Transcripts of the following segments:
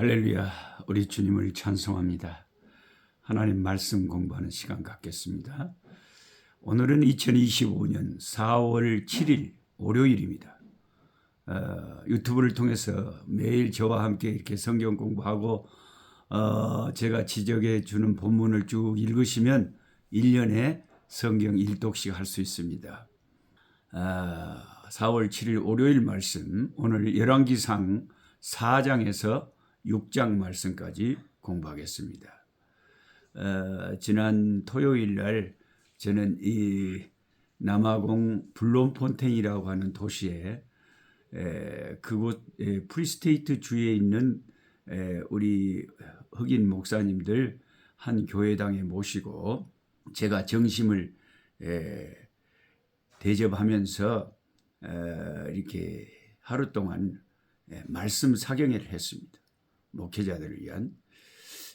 할렐루야, 우리 주님을 찬송합니다. 하나님 말씀 공부하는 시간 갖겠습니다. 오늘은 2025년 4월 7일 월요일입니다. 유튜브를 통해서 매일 저와 함께 이렇게 성경 공부하고 제가 지적해 주는 본문을 쭉 읽으시면 1년에 성경 1독씩 할 수 있습니다. 4월 7일 월요일 말씀, 오늘 열왕기상 4장에서 6장 말씀까지 공부하겠습니다. 지난 토요일 날 저는 이 남아공 블롬폰테인이라고 하는 도시에 그곳 프리스테이트 주에 있는 우리 흑인 목사님들 한 교회당에 모시고 제가 정심을 대접하면서 이렇게 하루 동안 말씀 사경회를 했습니다. 목회자들을 위한.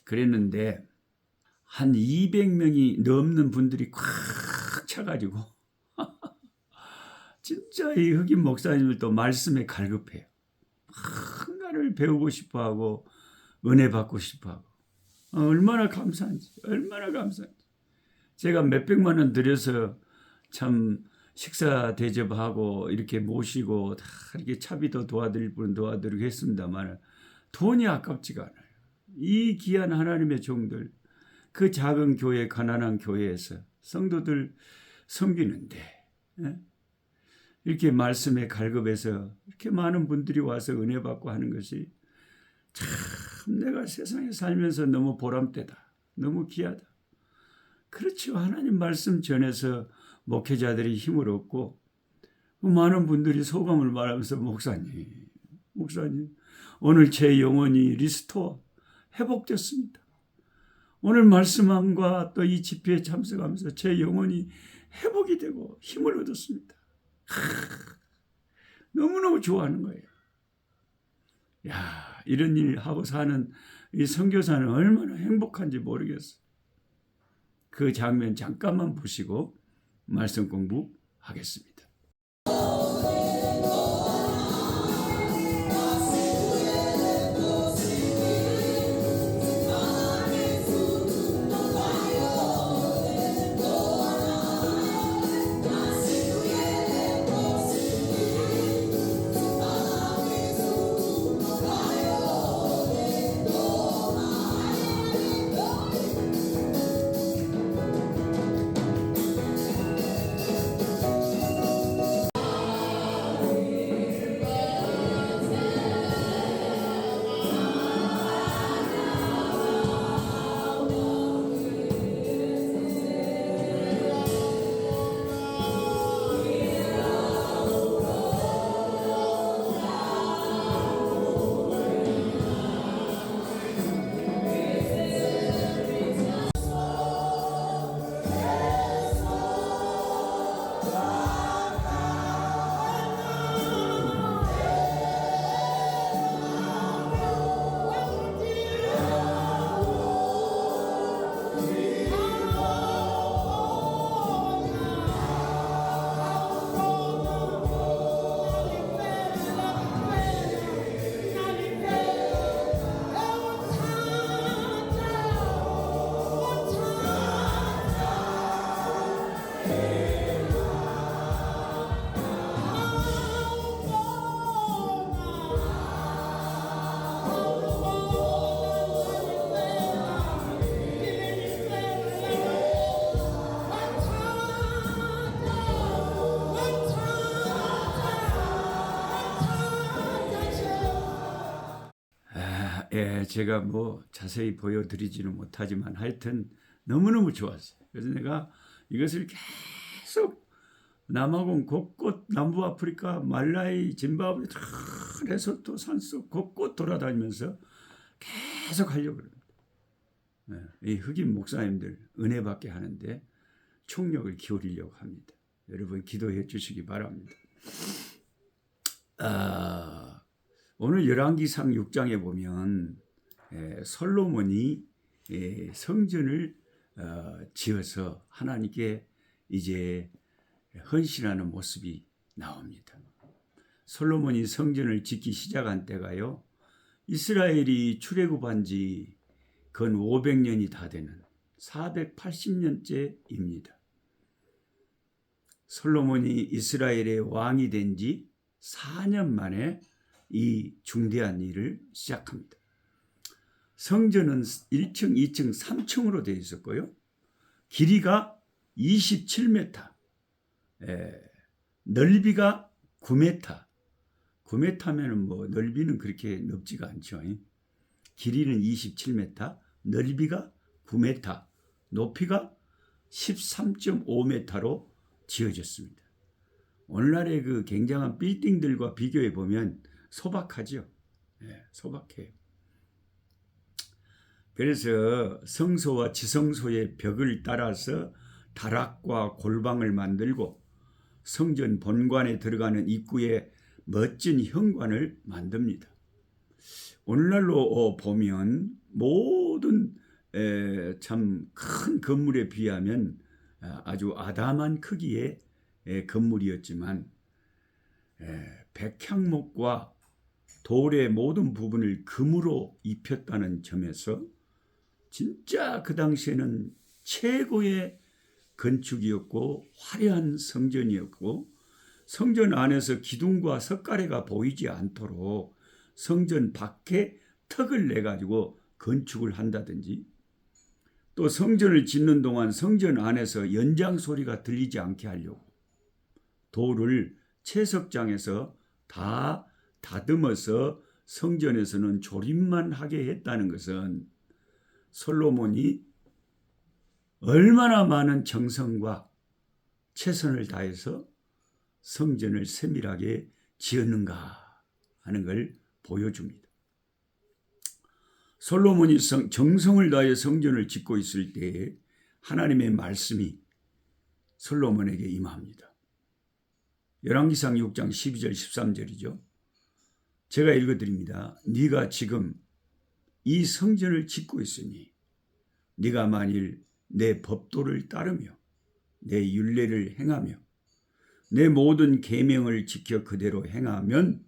그랬는데 한 200명이 넘는 분들이 꽉 차가지고 진짜 이 흑인 목사님들도 말씀에 갈급해요. 뭔가를 배우고 싶어하고 은혜 받고 싶어하고 얼마나 감사한지. 제가 몇백만 원 들여서 참 식사 대접하고 이렇게 모시고 다 이렇게 차비도 도와드릴 분 도와드리고 했습니다만 돈이 아깝지가 않아요. 이 귀한 하나님의 종들, 그 작은 교회, 가난한 교회에서 성도들 섬기는데 이렇게 말씀에 갈급해서 이렇게 많은 분들이 와서 은혜 받고 하는 것이 참 내가 세상에 살면서 너무 보람되다. 너무 귀하다. 그렇죠. 하나님 말씀 전해서 목회자들이 힘을 얻고 많은 분들이 소감을 말하면서 목사님 오늘 제 영혼이 리스토어 회복됐습니다. 오늘 말씀함과 또 이 집회에 참석하면서 제 영혼이 회복이 되고 힘을 얻었습니다. 너무너무 좋아하는 거예요. 야, 이런 일 하고 사는 이 선교사는 얼마나 행복한지 모르겠어요. 그 장면 잠깐만 보시고 말씀 공부하겠습니다. 제가 뭐 자세히 보여드리지는 못하지만 하여튼 너무너무 좋았어요. 그래서 내가 이것을 계속 남아공 곳곳, 남부 아프리카, 말라이, 짐바브웨, 레소토, 산속 곳곳 돌아다니면서 계속 하려고 합니다. 이 흑인 목사님들 은혜 받게 하는데 총력을 기울이려고 합니다. 여러분 기도해 주시기 바랍니다. 오늘 열왕기상 6장에 보면 솔로몬이 성전을 지어서 하나님께 이제 헌신하는 모습이 나옵니다. 솔로몬이 성전을 짓기 시작한 때가요, 이스라엘이 출애굽한 지 근 500년이 다 되는 480년째입니다. 솔로몬이 이스라엘의 왕이 된 지 4년 만에 이 중대한 일을 시작합니다. 성전은 1층, 2층, 3층으로 되어 있었고요. 길이가 27m, 넓이가 9m. 9m면은 뭐 넓이는 그렇게 넓지가 않죠. 길이는 27m, 넓이가 9m, 높이가 13.5m로 지어졌습니다. 오늘날의 그 굉장한 빌딩들과 비교해 보면 소박하죠. 소박해요. 그래서 성소와 지성소의 벽을 따라서 다락과 골방을 만들고 성전 본관에 들어가는 입구에 멋진 현관을 만듭니다. 오늘날로 보면 모든 참 큰 건물에 비하면 아주 아담한 크기의 건물이었지만 백향목과 돌의 모든 부분을 금으로 입혔다는 점에서 진짜 그 당시에는 최고의 건축이었고 화려한 성전이었고, 성전 안에서 기둥과 석가래가 보이지 않도록 성전 밖에 턱을 내가지고 건축을 한다든지, 또 성전을 짓는 동안 성전 안에서 연장 소리가 들리지 않게 하려고 돌을 채석장에서 다 다듬어서 성전에서는 조립만 하게 했다는 것은 솔로몬이 얼마나 많은 정성과 최선을 다해서 성전을 세밀하게 지었는가 하는 걸 보여줍니다. 솔로몬이 정성을 다해 성전을 짓고 있을 때에 하나님의 말씀이 솔로몬에게 임합니다. 열왕기상 6장 12절 13절이죠. 제가 읽어드립니다. 네가 지금 이 성전을 짓고 있으니 네가 만일 내 법도를 따르며 내 율례를 행하며 내 모든 계명을 지켜 그대로 행하면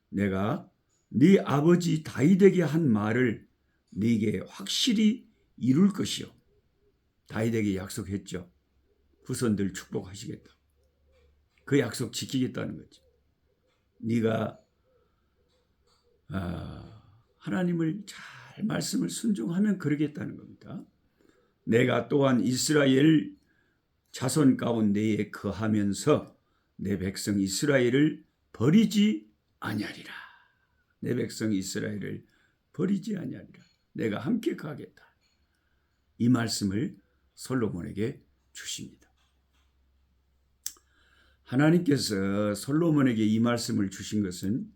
내가 네 아버지 다윗에게 한 말을 네게 확실히 이룰 것이요. 다윗에게 약속했죠. 후손들 축복하시겠다. 그 약속 지키겠다는 거죠. 네가 하나님을 잘 말씀을 순종하면 그러겠다는 겁니다. 내가 또한 이스라엘 자손 가운데에 거하면서 내 백성 이스라엘을 버리지 아니하리라. 내 백성 이스라엘을 버리지 아니하리라. 내가 함께 가겠다. 이 말씀을 솔로몬에게 주십니다. 하나님께서 솔로몬에게 이 말씀을 주신 것은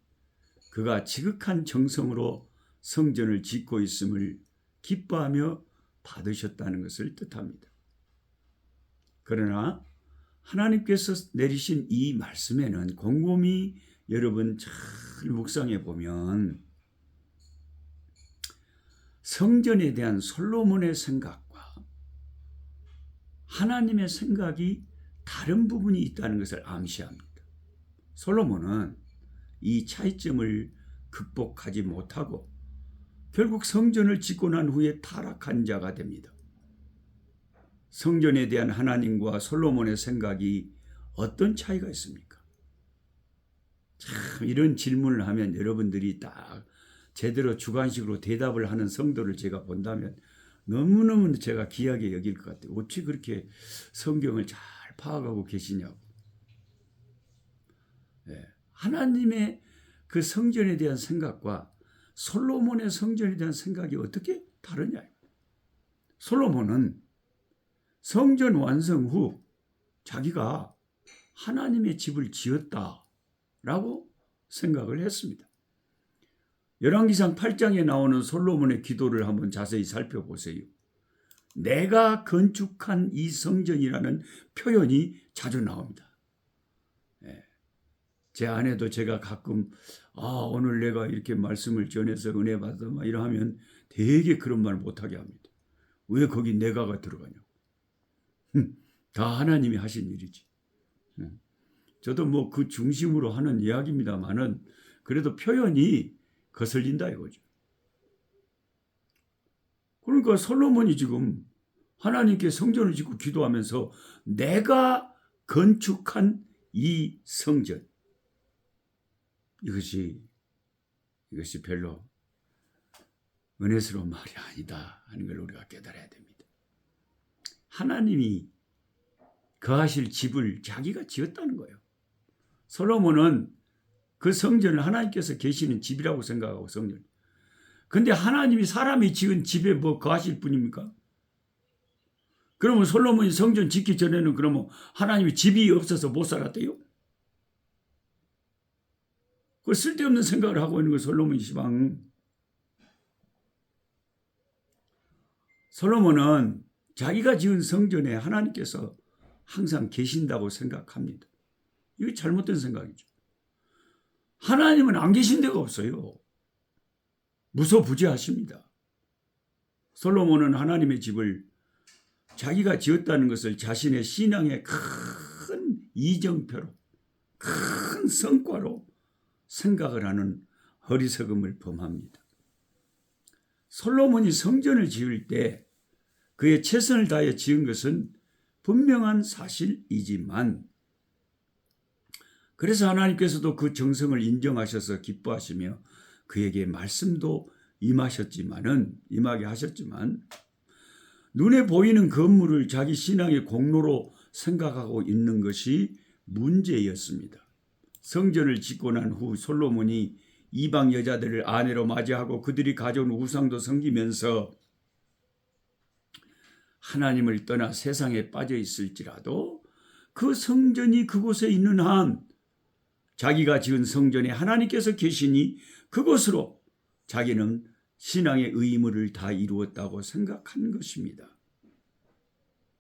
그가 지극한 정성으로 성전을 짓고 있음을 기뻐하며 받으셨다는 것을 뜻합니다. 그러나 하나님께서 내리신 이 말씀에는 곰곰이 여러분 잘 묵상해 보면 성전에 대한 솔로몬의 생각과 하나님의 생각이 다른 부분이 있다는 것을 암시합니다. 솔로몬은 이 차이점을 극복하지 못하고 결국 성전을 짓고 난 후에 타락한 자가 됩니다. 성전에 대한 하나님과 솔로몬의 생각이 어떤 차이가 있습니까? 참 이런 질문을 하면 여러분들이 딱 제대로 주관식으로 대답을 하는 성도를 제가 본다면 너무너무 제가 귀하게 여길 것 같아요. 어찌 그렇게 성경을 잘 파악하고 계시냐고. 하나님의 그 성전에 대한 생각과 솔로몬의 성전에 대한 생각이 어떻게 다르냐. 솔로몬은 성전 완성 후 자기가 하나님의 집을 지었다라고 생각을 했습니다. 열왕기상 8장에 나오는 솔로몬의 기도를 한번 자세히 살펴보세요. 내가 건축한 이 성전이라는 표현이 자주 나옵니다. 제 아내도 제가 가끔 오늘 내가 이렇게 말씀을 전해서 은혜 받아 이러하면 되게 그런 말 못하게 합니다. 왜 거기 내가가 들어가냐고. 다 하나님이 하신 일이지. 저도 뭐 그 중심으로 하는 이야기입니다만은 그래도 표현이 거슬린다 이거죠. 그러니까 솔로몬이 지금 하나님께 성전을 짓고 기도하면서 내가 건축한 이 성전, 이것이 별로 은혜스러운 말이 아니다 하는 걸 우리가 깨달아야 됩니다. 하나님이 거하실 집을 자기가 지었다는 거예요. 솔로몬은 그 성전을 하나님께서 계시는 집이라고 생각하고 성전. 근데 하나님이 사람이 지은 집에 뭐 거하실 분입니까? 그러면 솔로몬이 성전 짓기 전에는 그러면 하나님이 집이 없어서 못 살았대요? 그 쓸데없는 생각을 하고 있는 거 솔로몬이 시방. 솔로몬은 자기가 지은 성전에 하나님께서 항상 계신다고 생각합니다. 이거 잘못된 생각이죠. 하나님은 안 계신 데가 없어요. 무소부지하십니다. 솔로몬은 하나님의 집을 자기가 지었다는 것을 자신의 신앙의 큰 이정표로, 큰 성과로 생각을 하는 어리석음을 범합니다. 솔로몬이 성전을 지을 때 그의 최선을 다해 지은 것은 분명한 사실이지만, 그래서 하나님께서도 그 정성을 인정하셔서 기뻐하시며 그에게 말씀도 임하게 하셨지만, 눈에 보이는 건물을 자기 신앙의 공로로 생각하고 있는 것이 문제였습니다. 성전을 짓고 난 후 솔로몬이 이방 여자들을 아내로 맞이하고 그들이 가져온 우상도 섬기면서 하나님을 떠나 세상에 빠져 있을지라도 그 성전이 그곳에 있는 한 자기가 지은 성전에 하나님께서 계시니 그곳으로 자기는 신앙의 의무를 다 이루었다고 생각한 것입니다.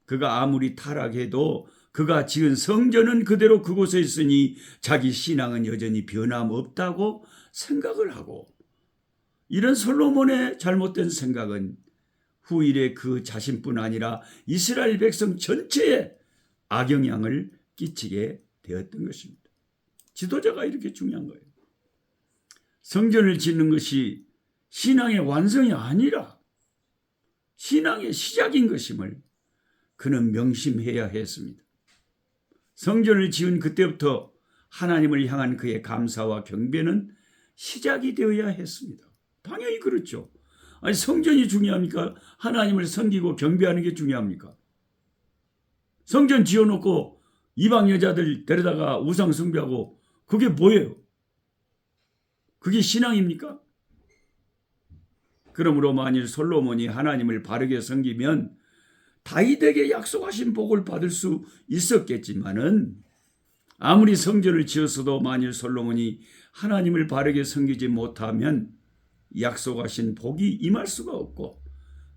그가 아무리 타락해도 그가 지은 성전은 그대로 그곳에 있으니 자기 신앙은 여전히 변함없다고 생각을 하고, 이런 솔로몬의 잘못된 생각은 후일에 그 자신뿐 아니라 이스라엘 백성 전체에 악영향을 끼치게 되었던 것입니다. 지도자가 이렇게 중요한 거예요. 성전을 짓는 것이 신앙의 완성이 아니라 신앙의 시작인 것임을 그는 명심해야 했습니다. 성전을 지은 그때부터 하나님을 향한 그의 감사와 경배는 시작이 되어야 했습니다. 당연히 그렇죠. 아니, 성전이 중요합니까? 하나님을 섬기고 경배하는 게 중요합니까? 성전 지어놓고 이방 여자들 데려다가 우상 숭배하고 그게 뭐예요? 그게 신앙입니까? 그러므로 만일 솔로몬이 하나님을 바르게 섬기면 다윗에게 약속하신 복을 받을 수 있었겠지만은, 아무리 성전을 지었어도 만일 솔로몬이 하나님을 바르게 섬기지 못하면 약속하신 복이 임할 수가 없고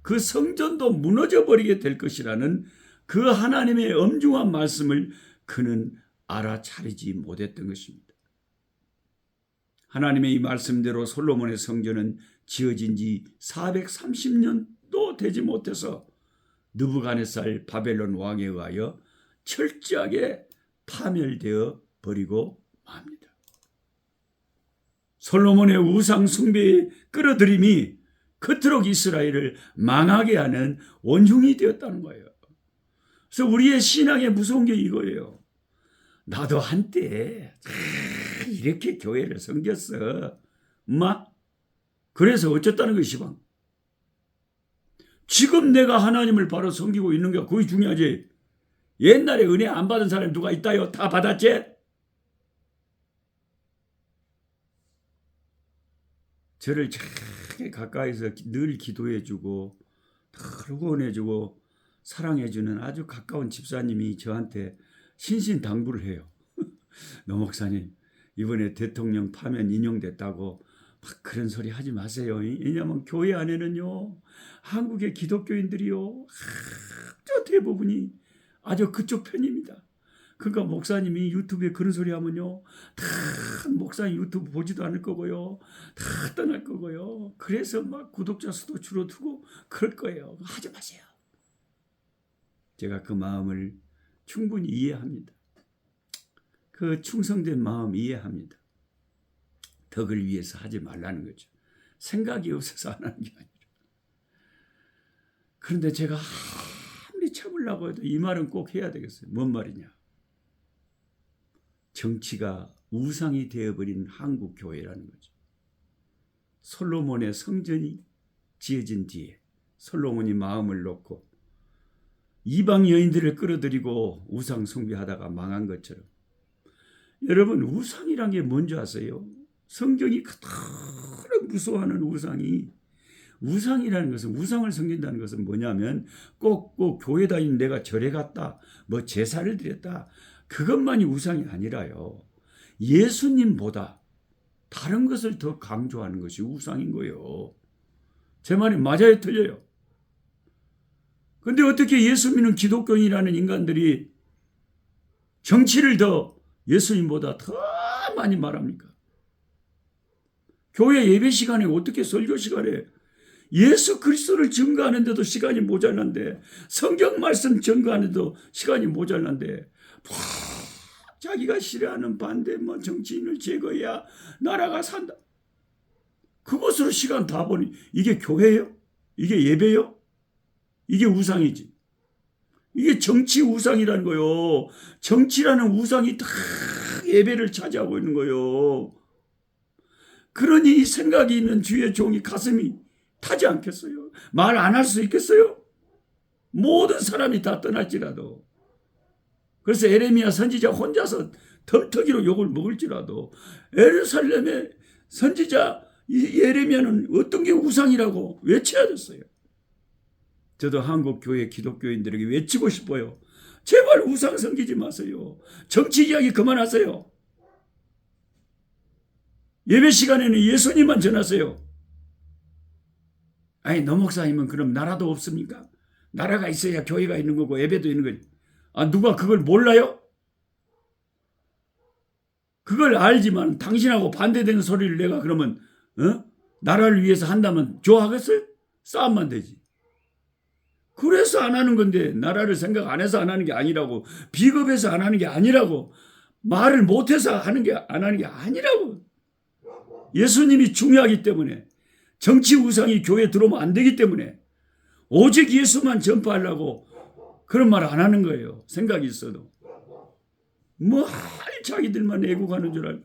그 성전도 무너져 버리게 될 것이라는 그 하나님의 엄중한 말씀을 그는 알아차리지 못했던 것입니다. 하나님의 이 말씀대로 솔로몬의 성전은 지어진 지 430년도 되지 못해서 느부갓네살 바벨론 왕에 의하여 철저하게 파멸되어 버리고 맙니다. 솔로몬의 우상 숭배의 끌어들임이 그토록 이스라엘을 망하게 하는 원흉이 되었다는 거예요. 그래서 우리의 신앙에 무서운 게 이거예요. 나도 한때 이렇게 교회를 섬겼어. 그래서 어쨌다는 것이 방. 지금 내가 하나님을 바로 섬기고 있는 게 그게 중요하지. 옛날에 은혜 안 받은 사람이 누가 있다요? 다 받았지? 저를 잘 가까이서 늘 기도해주고 늘 후원해주고 사랑해주는 아주 가까운 집사님이 저한테 신신당부를 해요. 노 목사님, 이번에 대통령 파면 인용됐다고 막 그런 소리 하지 마세요. 왜냐하면 교회 안에는요, 한국의 기독교인들이요, 아주 대부분이 아주 그쪽 편입니다. 그러니까 목사님이 유튜브에 그런 소리 하면요, 다 목사님 유튜브 보지도 않을 거고요, 다 떠날 거고요. 그래서 막 구독자 수도 줄어들고 그럴 거예요. 하지 마세요. 제가 그 마음을 충분히 이해합니다. 그 충성된 마음 이해합니다. 덕을 위해서 하지 말라는 거죠. 생각이 없어서 안 하는 게 아니라. 그런데 제가 아무리 참으려고 해도 이 말은 꼭 해야 되겠어요. 뭔 말이냐. 정치가 우상이 되어버린 한국 교회라는 거죠. 솔로몬의 성전이 지어진 뒤에 솔로몬이 마음을 놓고 이방 여인들을 끌어들이고 우상 숭배하다가 망한 것처럼, 여러분 우상이란 게 뭔지 아세요? 성경이 그토록 무서워하는 우상이라는 것은, 우상을 섬긴다는 것은 뭐냐면 꼭 교회 다니는 내가 절에 갔다, 뭐 제사를 드렸다, 그것만이 우상이 아니라요. 예수님보다 다른 것을 더 강조하는 것이 우상인 거예요. 제 말이 맞아요, 틀려요? 근데 어떻게 예수 믿는 기독교인이라는 인간들이 정치를 더 예수님보다 더 많이 말합니까? 교회 예배 시간에, 어떻게 설교 시간에 예수 그리스도를 증거하는데도 시간이 모자란데, 성경 말씀 증거하는데도 시간이 모자란데, 자기가 싫어하는 반대 정치인을 제거해야 나라가 산다. 그것으로 시간 다 보니 이게 교회예요? 이게 예배요? 이게 우상이지. 이게 정치 우상이라는 거요. 정치라는 우상이 다 예배를 차지하고 있는 거요. 그러니 이 생각이 있는 주의 종이 가슴이 타지 않겠어요? 말 안 할 수 있겠어요? 모든 사람이 다 떠날지라도. 그래서 에레미야 선지자 혼자서 털터기로 욕을 먹을지라도 예루살렘의 선지자 예레미야는 어떤 게 우상이라고 외쳐야 됐어요. 저도 한국 교회 기독교인들에게 외치고 싶어요. 제발 우상 섬기지 마세요. 정치 이야기 그만하세요. 예배 시간에는 예수님만 전하세요. 아니, 노 목사님은 그럼 나라도 없습니까? 나라가 있어야 교회가 있는 거고 예배도 있는 거지. 아, 누가 그걸 몰라요? 그걸 알지만 당신하고 반대되는 소리를 내가 그러면 나라를 위해서 한다면 좋아하겠어요? 싸움만 되지. 그래서 안 하는 건데, 나라를 생각 안 해서 안 하는 게 아니라고, 비겁해서 안 하는 게 아니라고, 말을 못해서 안 하는 게 아니라고. 예수님이 중요하기 때문에, 정치 우상이 교회에 들어오면 안 되기 때문에 오직 예수만 전파하려고 그런 말 안 하는 거예요. 생각이 있어도. 뭐 자기들만 애국하는 줄 알고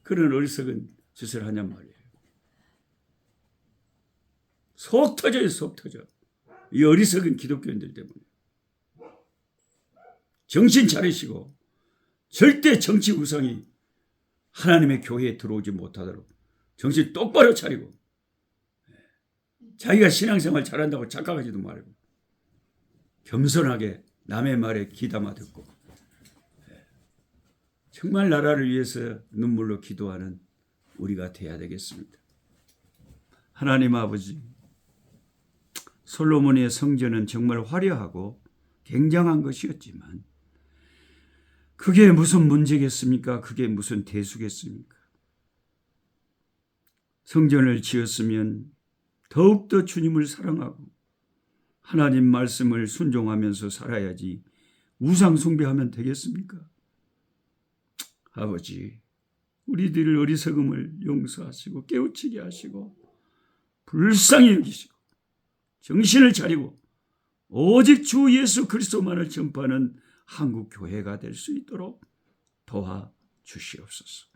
그런 어리석은 짓을 하냔 말이에요. 속 터져요, 속 터져. 이 어리석은 기독교인들 때문에. 정신 차리시고 절대 정치 우상이 하나님의 교회에 들어오지 못하도록 정신 똑바로 차리고, 자기가 신앙생활 잘한다고 착각하지도 말고 겸손하게 남의 말에 귀담아 듣고, 정말 나라를 위해서 눈물로 기도하는 우리가 돼야 되겠습니다. 하나님 아버지, 솔로몬의 성전은 정말 화려하고 굉장한 것이었지만 그게 무슨 문제겠습니까? 그게 무슨 대수겠습니까? 성전을 지었으면 더욱더 주님을 사랑하고 하나님 말씀을 순종하면서 살아야지 우상 숭배하면 되겠습니까? 아버지, 우리들의 어리석음을 용서하시고 깨우치게 하시고 불쌍히 여기시고 정신을 차리고 오직 주 예수 그리스도만을 전파하는 한국 교회가 될 수 있도록 도와주시옵소서.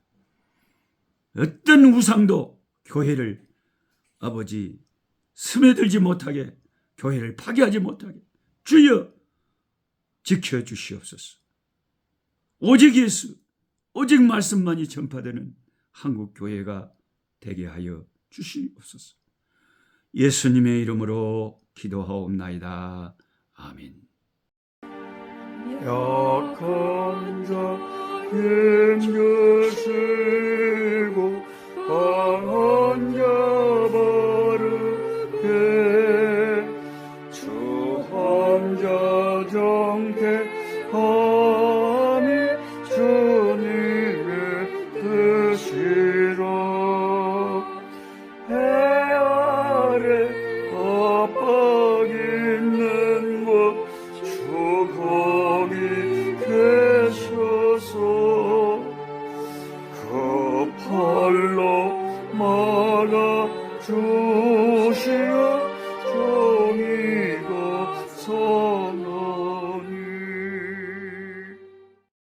어떤 우상도 교회를 아버지 스며들지 못하게, 교회를 파괴하지 못하게 주여 지켜주시옵소서. 오직 예수, 오직 말씀만이 전파되는 한국 교회가 되게 하여 주시옵소서. 예수님의 이름으로 기도하옵나이다. 아멘. 약한 자 힘주시고 강한 자 바르게 주함자 정택함이 주님의 뜻이라. 해 아래 압박 있는 곳 주 거기 계셔서 그 소망